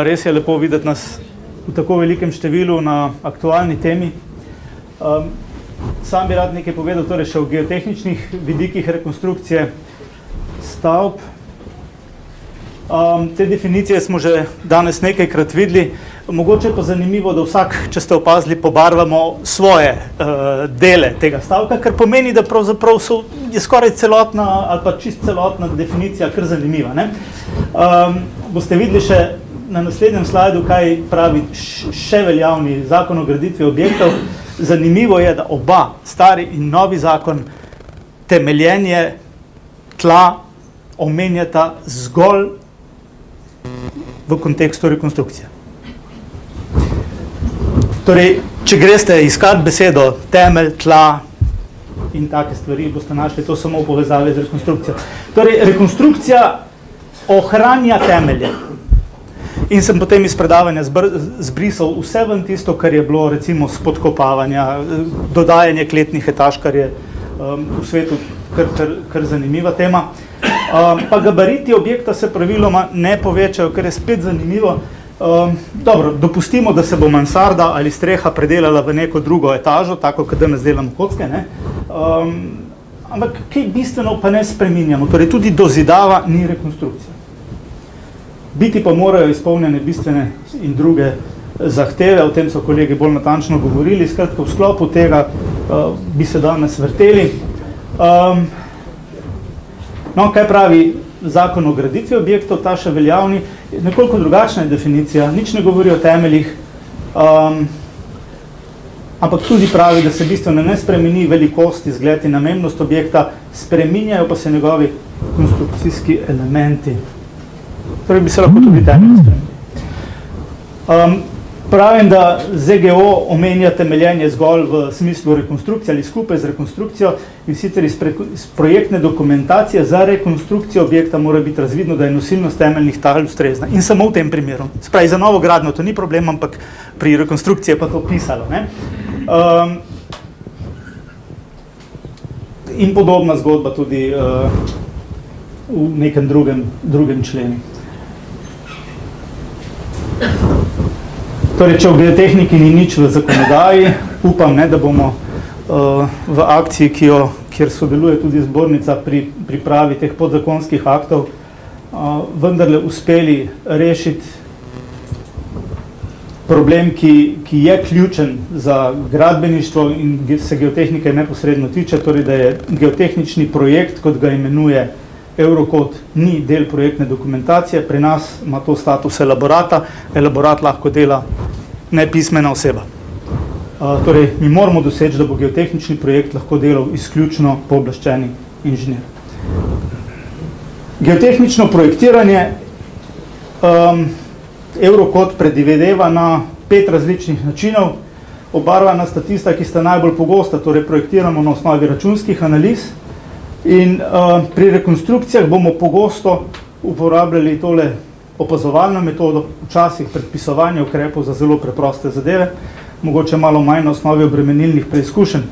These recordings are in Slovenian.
Res je lepo videti nas v tako velikem številu na aktualni temi. Sam bi rad nekaj povedal torej še o geotehničnih vidikih rekonstrukcije stavb. Te definicije smo že danes nekajkrat videli. Mogoče pa zanimivo, da vsak, če ste opazili, pobarvamo svoje dele tega stavka, kar pomeni, da pravzaprav je skoraj celotna ali pa čist celotna definicija kar zanimiva. Boste videli še na naslednjem slajdu, kaj pravi še veljavni zakon o graditvi objektov. Zanimivo je, da oba, stari in novi zakon, temeljenje tla omenjata zgolj v kontekstu rekonstrukcije. Torej, če greste iskati besedo temelj, tla in take stvari, boste našli to samo v povezavi z rekonstrukcijo. Torej, rekonstrukcija ohranja temelje. In sem potem iz predavanja zbrisal vse ven tisto, kar je bilo recimo spodkopavanja, dodajanje kletnih etaž, kar je v svetu kar zanimiva tema. Pa gabariti objekta se praviloma ne povečajo, kar je spet zanimivo. Dobro, dopustimo, da se bo mansarda ali streha predelala v neko drugo etažo, tako kot danes delamo kocke, ne? Ampak kaj bistveno pa ne spreminjamo, torej tudi dozidava ni rekonstrukcija. Biti pa morajo izpolnjene bistvene in druge zahteve, o tem so kolegi bolj natančno govorili, skratka v sklopu tega bi se danes vrteli. No, kaj pravi zakon o graditvi objektov, ta še veljavni, nekoliko drugačna je definicija, nič ne govori o temeljih, ampak tudi pravi, da se bistveno ne spremeni velikost, izgled in namembnost objekta, spreminjajo pa se njegovi konstrukcijski elementi. Torej bi se lahko tudi temelji spremenili. Pravim, da ZGO omenja temeljenje zgolj v smislu rekonstrukcije ali skupaj z rekonstrukcijo in sicer iz projektne dokumentacije za rekonstrukcijo objekta mora biti razvidno, da je nosilnost temeljnih tal ustrezna. In samo v tem primeru. Spravi, za novo gradnjo to ni problem, ampak pri rekonstrukciji je pa to pisalo. Ne? In podobna zgodba tudi v nekem drugem členu. Torej, če v geotehniki ni nič v zakonodaji, upam, da bomo v akciji, kjer sodeluje tudi zbornica pri pripravi teh podzakonskih aktov, vendarle uspeli rešiti problem, ki je ključen za gradbeništvo in se geotehnike neposredno tiče, torej da je geotehnični projekt, kot ga imenuje Eurocode, ni del projektne dokumentacije, pri nas ima to status elaborata, elaborat lahko dela nepismena oseba. Torej, mi moramo doseči, da bo geotehnični projekt lahko delal izključno pooblaščeni inženir. Geotehnično projektiranje Eurocode predvideva na 5 različnih načinov. Obarvana sta tista, ki sta najbolj pogosta, torej projektiramo na osnovi računskih analiz. In pri rekonstrukcijah bomo pogosto uporabljali tole opazovalno metodo, včasih predpisovanje ukrepov za zelo preproste zadeve, mogoče malo manj na osnovi obremenilnih preizkušenj.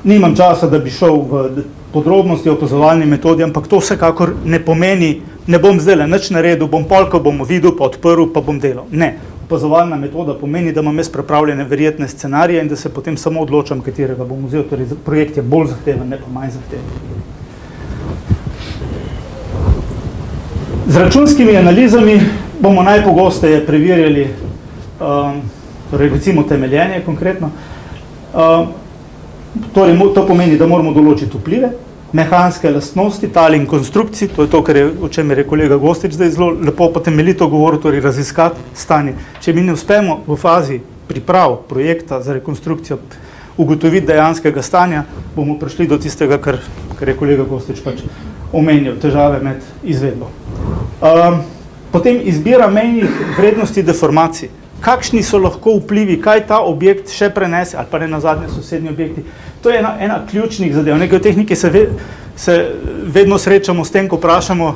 Nimam časa, da bi šel v podrobnosti o opazovalni metodi, ampak to vsekakor ne pomeni, ne bom zdaj nič naredil, bom polko, bom videl, pa odprl, pa bom delal. Ne. Opazovalna metoda pomeni, da imam jaz pripravljene verjetne scenarije in da se potem samo odločam, katerega bom vzel. Torej, projekt je bolj zahteven, ne pa manj zahteven. Z računskimi analizami bomo najpogosteje preverjali, torej recimo temeljenje konkretno. Torej, to pomeni, da moramo določiti vplive, mehanske lastnosti, tal in konstrukcij, to je to, o čemer je kolega Gostič zdaj zelo lepo pa temeljito govoril, torej raziskati stanje. Če mi ne uspemo v fazi priprav projekta za rekonstrukcijo ugotoviti dejanskega stanja, bomo prišli do tistega, kar je kolega Gostič pač omenil, težave med izvedbo. Potem izbira mejnih vrednosti deformacij. Kakšni so lahko vplivi, kaj ta objekt še prenese, ali pa ne nazadnje sosednji objekti. To je ena ključnih zadev. V geotehniki se vedno srečamo s tem, ko vprašamo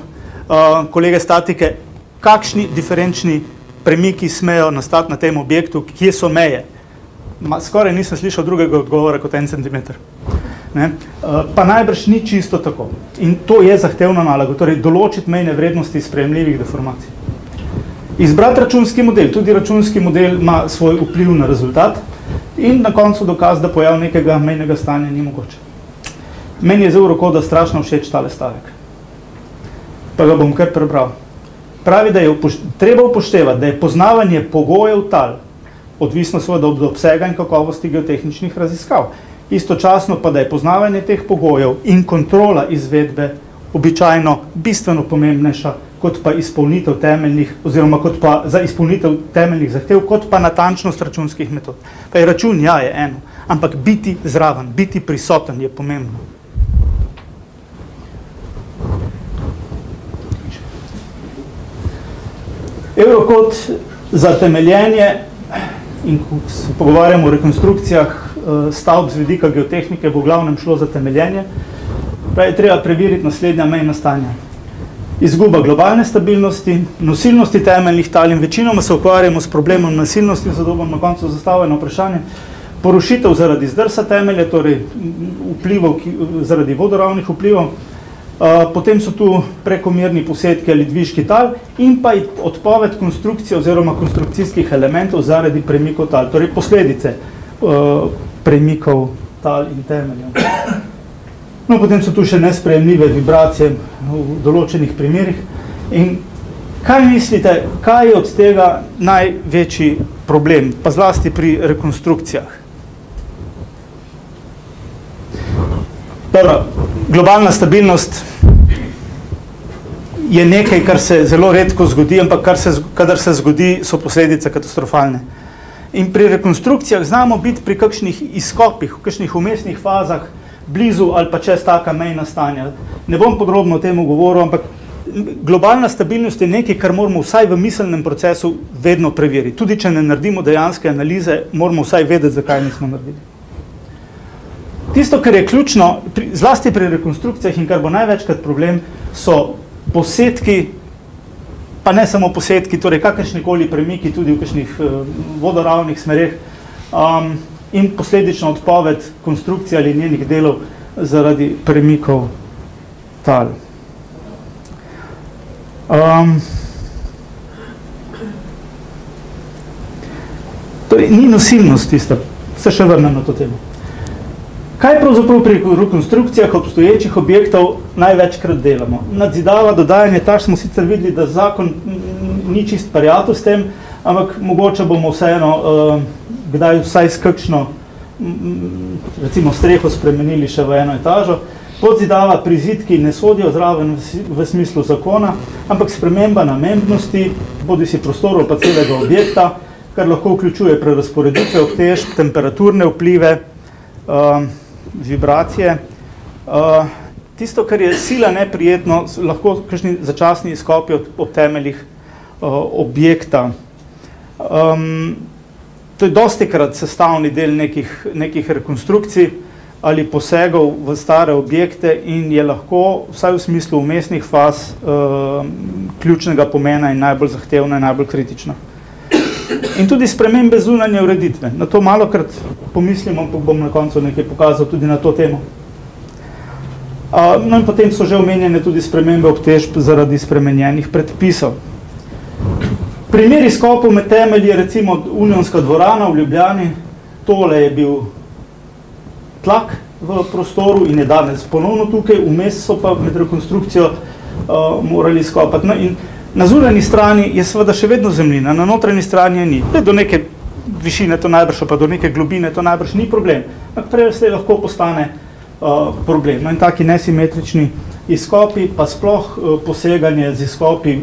kolege statike, kakšni diferenčni premiki smejo nastati na tem objektu, kje so meje. Skoraj nisem slišal drugega odgovora kot 1 centimeter. Pa najbrž ni čisto tako. In to je zahtevna naloga, torej določiti mejne vrednosti sprejemljivih deformacij. izbrati računski model. Tudi računski model ima svoj vpliv na rezultat in na koncu dokaz, da pojav nekega mejnega stanja ni mogoče. Meni je z Eurocoda strašno všeč tale stavek. Pa ga bom kar prebral. Pravi, da je treba upoštevati, da je poznavanje pogojev tal, odvisno seveda od obsega in kakovosti geotehničnih raziskav. Istočasno pa, da je poznavanje teh pogojev in kontrola izvedbe običajno bistveno pomembnejša kot pa izpolnitev temeljnih, oziroma kot pa za izpolnitev temeljnih zahtev, kot pa natančnost računskih metod. Pa je račun, ja, je eno, ampak biti zraven, biti prisoten je pomembno. Eurocode za temeljenje, in ko se pogovarjamo o rekonstrukcijah stavb z vidika geotehnike, bo v glavnem šlo za temeljenje, je treba preveriti naslednja mejna stanja. Izguba globalne stabilnosti, nosilnosti temeljnih tal in večinoma se ukvarjamo s problemom nosilnosti, zato bom na koncu zastavljeno vprašanje, porušitev zaradi zdrsa temelja, torej vplivov zaradi vodoravnih vplivov, potem so tu prekomerni posedki ali dviški tal in pa odpoved konstrukcije oziroma konstrukcijskih elementov zaradi premikov tal, torej posledice premikov tal in temeljev. No, potem so tu še nesprejemljive vibracije v določenih primerih. In kaj mislite, kaj je od tega največji problem, pa zlasti pri rekonstrukcijah? Dobro, globalna stabilnost je nekaj, kar se zelo redko zgodi, ampak kadar se zgodi, so posledice katastrofalne. In pri rekonstrukcijah znamo biti pri kakšnih izkopih, v kakšnih umestnih fazah, blizu ali pa čez taka mejna stanja. Ne bom podrobno o tem govoril, ampak globalna stabilnost je nekaj, kar moramo vsaj v miselnem procesu vedno preveriti. Tudi če ne naredimo dejanske analize, moramo vsaj vedeti, zakaj nismo naredili. Tisto, kar je ključno, zlasti pri rekonstrukcijah in kar bo največkrat problem, so posedki, pa ne samo posedki, torej kakršnikoli premiki tudi v kakšnih vodoravnih smereh, in posledično odpoved konstrukcije ali njenih delov zaradi premikov tal. Torej, ni nosilnost tista, se še vrnem na to temo. Kaj pravzaprav pri rekonstrukcijah obstoječih objektov največkrat delamo? Nadzidava, dodajanje taš smo sicer videli, da zakon ni čist prijatelj s tem, ampak mogoče bomo vseeno kdaj vsaj s kakšno, recimo streho spremenili še v eno etažo. Podzidava, prizidki ne sodijo zraven v smislu zakona, ampak sprememba namembnosti, bodi si prostorov pa celega objekta, kar lahko vključuje prerazporeditve obtežb, temperaturne vplive, vibracije. Tisto, kar je sila neprijetno, lahko kakšni začasni izkopi ob temeljih objekta. To je dostikrat sestavni del nekih rekonstrukcij ali posegov v stare objekte in je lahko, vsaj v smislu vmesnih faz, ključnega pomena in najbolj zahtevna in najbolj kritična. In tudi spremembe zunanje ureditve. Na to malokrat pomislimo, pa bom na koncu nekaj pokazal tudi na to temo. No in potem so že omenjene tudi spremembe obtežb zaradi spremenjenih predpisov. Primer izkopov med temelji je recimo Unionska dvorana v Ljubljani. Tole je bil tlak v prostoru in je danes ponovno tukaj, vmes so pa med rekonstrukcijo morali izkopati. No, in na zunanji strani je seveda še vedno zemljina, na notranji strani je ni. Do neke višine to najbrž, pa do neke globine to najbrž ni problem. Prej se lahko postane problem. No, in taki nesimetrični izkopi, pa sploh poseganje z izkopi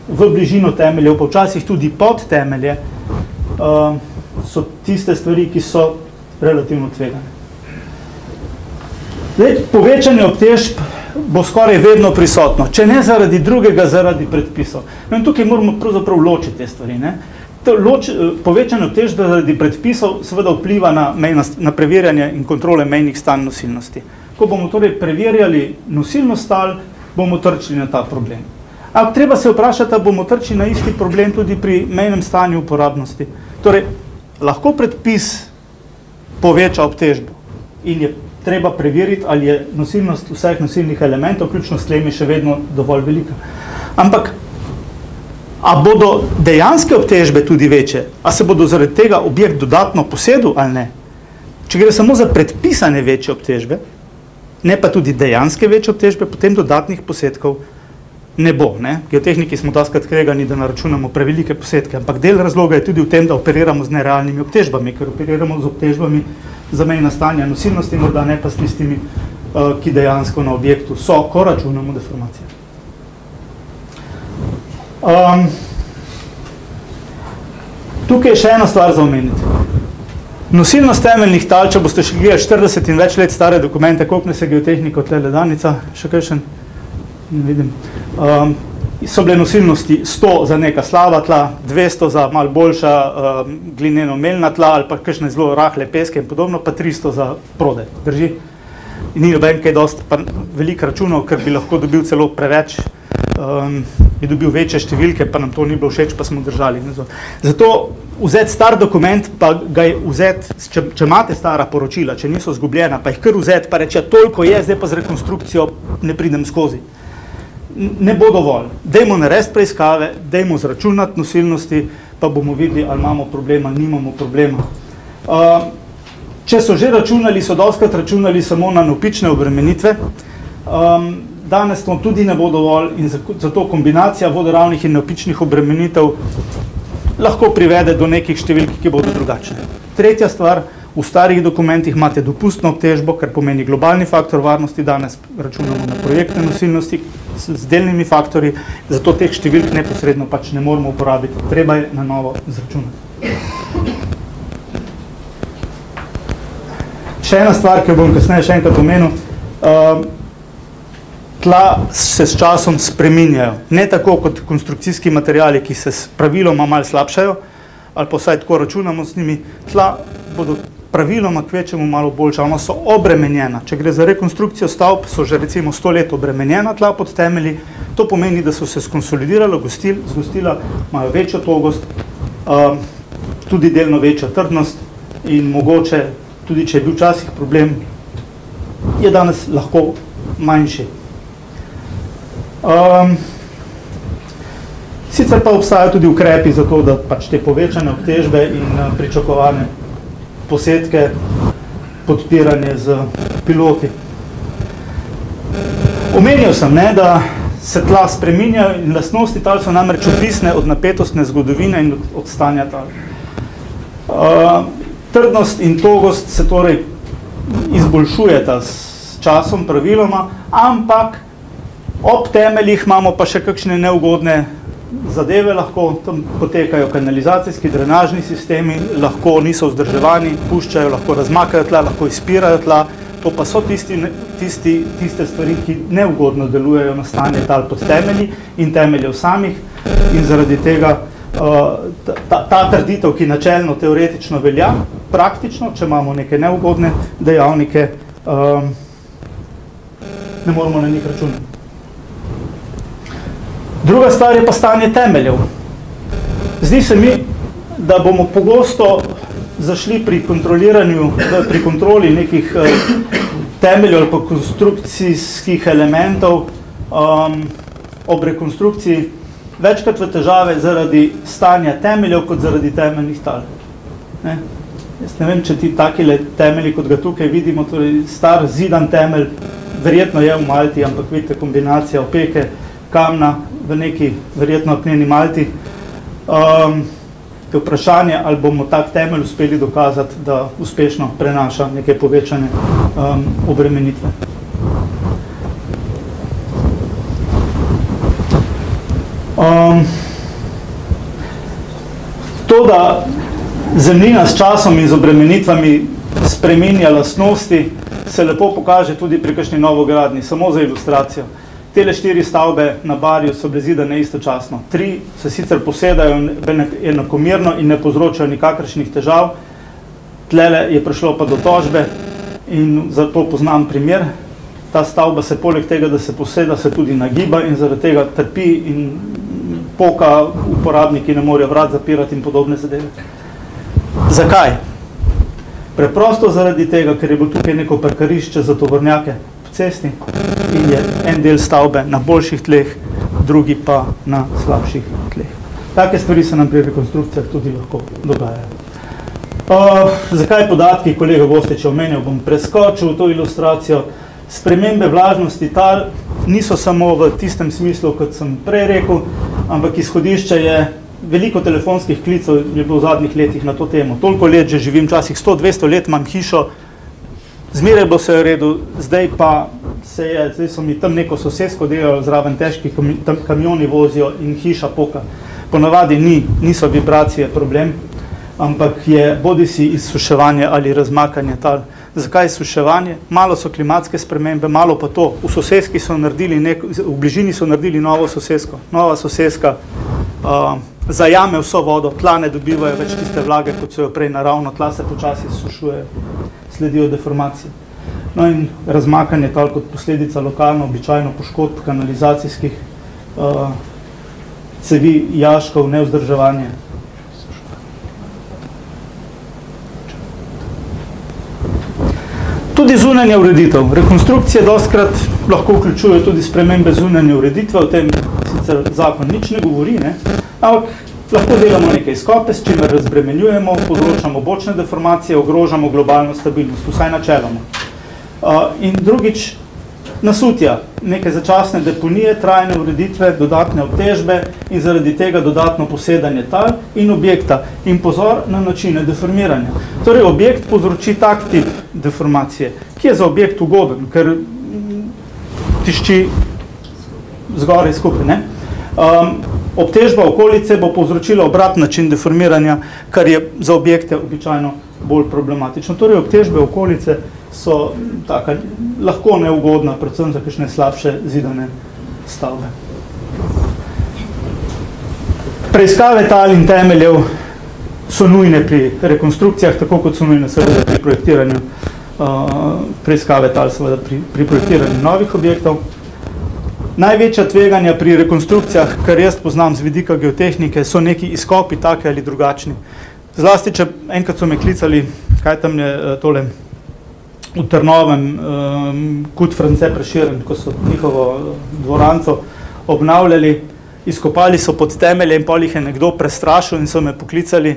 v bližino temeljev, pa včasih tudi pod temelje, so tiste stvari, ki so relativno tvegane. Zdaj, povečanje obtežb bo skoraj vedno prisotno, če ne zaradi drugega, zaradi predpisov. No in tukaj moramo pravzaprav ločiti te stvari. Povečanje obtežb zaradi predpisov seveda vpliva na preverjanje in kontrole mejnih stanj nosilnosti. Ko bomo torej preverjali nosilnost tal, bomo trčili na ta problem. Ampak treba se vprašati, da bomo trčili na isti problem tudi pri mejnem stanju uporabnosti. Torej, lahko predpis poveča obtežbo in je treba preveriti, ali je nosilnost vseh nosilnih elementov, vključno s tlemi, še vedno dovolj velika. Ampak, A bodo dejanske obtežbe tudi večje? A se bodo zaradi tega objekt dodatno posedel ali ne? Če gre samo za predpisane večje obtežbe, ne pa tudi dejanske večje obtežbe, potem dodatnih posedkov ne bo. Ne? Geotehniki smo doskrat kregani, da naračunamo prevelike posedke, ampak del razloga je tudi v tem, da operiramo z nerealnimi obtežbami, ker operiramo z obtežbami za mejna stanja nosilnosti, morda ne pa s tistimi, ki dejansko na objektu so, ko računamo deformacije. Tukaj je še ena stvar za omeniti. Nosilnost temeljnih tal, če boste še gledali 40 in več let stare dokumente, koliko ne se geotehnika od tele danica, še kakšen, ne vidim, so bile nosilnosti 100 za neka slaba tla, 200 za malo boljša glineno-melna tla ali pa kakšne zelo rahle peske in podobno, pa 300 za prode, drži? In ni noben kaj dosti veliko računov, ker bi lahko dobil celo preveč, bi dobil večje številke, pa nam to ni bilo všeč, pa smo držali. Zato vzeti star dokument, pa ga vzeti, če imate stara poročila, če niso zgubljena, pa jih kar vzeti, pa reče, toliko je, zdaj pa z rekonstrukcijo ne pridem skozi. Ne bo dovolj. Dajmo narediti preiskave, dajmo zračunati nosilnosti, pa bomo videli, ali imamo problema, ali nimamo problema. Če so že računali, so dostikrat računali samo na navpične obremenitve, danes to tudi ne bo dovolj in zato kombinacija vodoravnih in navpičnih obremenitev lahko privede do nekih številk, ki bodo drugačne. Tretja stvar, v starih dokumentih imate dopustno obtežbo, kar pomeni globalni faktor varnosti, danes računamo na projektne nosilnosti z delnimi faktorji, zato teh številk neposredno pač ne moramo uporabiti, treba je na novo izračunati. Še ena stvar, ki jo bom kasneje še enkrat omenil, tla se s časom spreminjajo. Ne tako kot konstrukcijski materiali, ki se praviloma malo slabšajo, ali pa vsaj tako računamo z njimi, tla bodo praviloma kvečemu malo boljša, ona so obremenjena. Če gre za rekonstrukcijo stavb, so že recimo 100 let obremenjena tla pod temelji, to pomeni, da so se skonsolidirala, zgostila, imajo večjo togost, tudi delno večjo trdnost in mogoče, tudi če je bil včasih problem, je danes lahko manjši. Sicer pa obstajajo tudi ukrepi za to, da pač te povečane obtežbe in pričakovane posedke podpiranje z piloti. Omenil sem, da se tla spreminjajo in lastnosti tal so namreč odvisne od napetostne zgodovine in od stanja tal. Trdnost in togost se torej izboljšujeta s časom praviloma, ampak ob temeljih imamo pa še kakšne neugodne zadeve, lahko tam potekajo kanalizacijski, drenažni sistemi, lahko niso vzdrževani, puščajo, lahko razmakajo tla, lahko izpirajo tla, to pa so tiste stvari, ki neugodno delujejo na stanje tal pod temelji in temeljev samih in zaradi tega ta trditev, ki načelno teoretično velja, praktično, če imamo neke neugodne dejavnike, ne moramo na njih računati. Druga stvar je pa stanje temeljev. Zdi se mi, da bomo pogosto zašli pri kontroli nekih temeljev ali pa konstrukcijskih elementov ob rekonstrukciji večkrat v težave zaradi stanja temeljev kot zaradi temeljnih tal. Jaz ne vem, če ti takile temelji, kot ga tukaj vidimo, torej star zidan temelj, verjetno je v Malti, ampak vidite kombinacija opeke, kamna v neki verjetno apneni Malti. Je vprašanje, ali bomo tak temelj uspeli dokazati, da uspešno prenaša neke povečane obremenitve. To, da zemljina s časom in z obremenitvami spreminja lastnosti, se lepo pokaže tudi pri kakšni novogradnji, samo za ilustracijo. Tele 4 stavbe na Barju so bile zidane istočasno. 3 se sicer posedajo enakomerno in ne povzročajo nikakršnih težav. Tlele je prišlo pa do tožbe in zato poznam primer. Ta stavba se poleg tega, da se poseda, se tudi nagiba in zaradi tega trpi in poka, uporabniki ne morejo vrat zapirati in podobne zadeve. Zakaj? Preprosto zaradi tega, ker je bilo tukaj neko parkirišče za tovornjake cesti in je en del stavbe na boljših tleh, drugi pa na slabših tleh. Take stvari se nam pri rekonstrukcijah tudi lahko dogajajo. Zakaj podatki? Kolega Gostič je omenil, bom preskočil to ilustracijo. Spremembe vlažnosti tal niso samo v tistem smislu, kot sem prej rekel, ampak izhodišče je veliko telefonskih klicev je bilo v zadnjih letih na to temo. Toliko let že živim, časih 100-200 let imam hišo, zmeraj bilo se v redu, zdaj so mi tam neko sosesko delalo, zraven težki kamioni vozijo in hiša poka. Ponavadi niso vibracije problem, ampak je bodisi izsuševanje ali razmakanje tal. Zakaj izsuševanje? Malo so klimatske spremembe, malo pa to. V soseski so naredili v bližini so naredili novo sosesko. Nova soseska zajame vso vodo, tla ne dobivajo več tiste vlage, kot so jo prej naravno, tla se počasi izsušujejo, sledijo deformacije. No in razmakanje tal kot posledica lokalno, običajno poškodb kanalizacijskih cevi, jaškov, nevzdrževanje. Tudi zunanja ureditev. Rekonstrukcije dostkrat lahko vključujejo tudi spremembe zunanje ureditve, o tem sicer zakon nič ne govori, ampak lahko delamo nekaj izkope, s čimer razbremenjujemo, povzročamo bočne deformacije, ogrožamo globalno stabilnost, vsaj načeloma. In drugič, nasutja, neke začasne deponije, trajne ureditve, dodatne obtežbe in zaradi tega dodatno posedanje tal in objekta. In pozor na načine deformiranja. Torej, objekt povzroči tak tip deformacije, ki je za objekt ugoden, ker tišči zgoraj skupaj. Obtežba okolice bo povzročila obrat način deformiranja, kar je za objekte običajno bolj problematično. Torej, obtežbe okolice so taka, lahko neugodna, predvsem za kakšne slabše zidane stavbe. Preiskave tal in temeljev so nujne pri rekonstrukcijah, tako kot so nujne seveda pri projektiranju preiskave tal, seveda pri projektiranju novih objektov. Največja tveganja pri rekonstrukcijah, kar jaz poznam z vidika geotehnike, so neki izkopi, take ali drugačni. Zlasti, če enkrat so me klicali, kaj tam je tole, v Trnovem, Kut France Prešeren, ko so njihovo dvoranco obnavljali, izkopali so pod temelje in pol jih je nekdo prestrašil in so me poklicali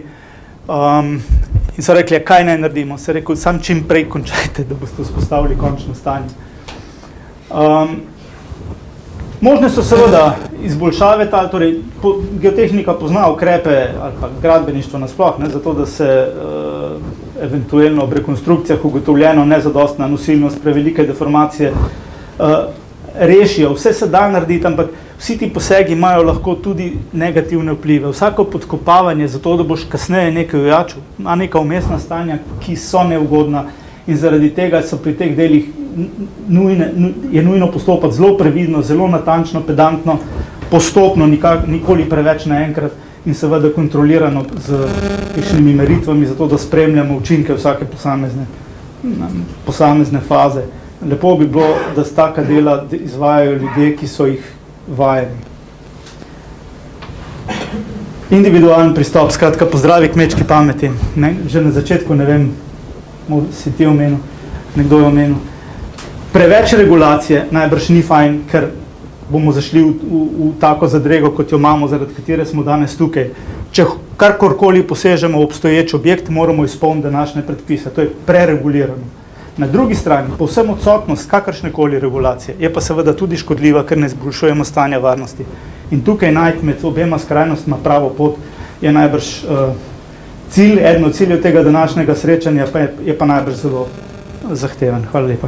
in so rekli, kaj naj naredimo. Se rekel, sam čim prej končajte, da boste vzpostavili končno stanje. Možne so seveda izboljšave tal, torej geotehnika pozna ukrepe ali pa gradbeništvo nasploh, zato da se eventualno ob rekonstrukcijah ugotovljeno nezadostna nosilnost, prevelike deformacije rešijo. Vse se da narediti, ampak vsi ti posegi imajo lahko tudi negativne vplive. Vsako podkopavanje zato, da boš kasneje nekaj ojačil, ima neka vmesna stanja, ki so neugodna in zaradi tega so pri teh delih je nujno postopati zelo previdno, zelo natančno, pedantno, postopno, nikoli preveč naenkrat in seveda kontrolirano z kakšnimi meritvami, zato da spremljamo učinke vsake posamezne faze. Lepo bi bilo, da s taka dela izvajajo ljudje, ki so jih vajeni. Individualen pristop, skratka pozdravi kmečki pameti. Že na začetku, ne vem, si ti omenil, nekdo je omenil. Preveč regulacije najbrž ni fajn, ker bomo zašli v tako zadrego, kot jo imamo, zaradi katere smo danes tukaj. Če karkorkoli posežemo v obstoječ objekt, moramo izpolniti današnje predpise. To je preregulirano. Na drugi strani, povsem odsotnost kakršnekoli regulacije je pa seveda tudi škodljiva, ker ne izboljšujemo stanja varnosti. In tukaj najti med obema skrajnostma pravo pot je najbrž cilj, eden od ciljev tega današnjega srečanja je pa najbrž zelo zahteven. Hvala lepa.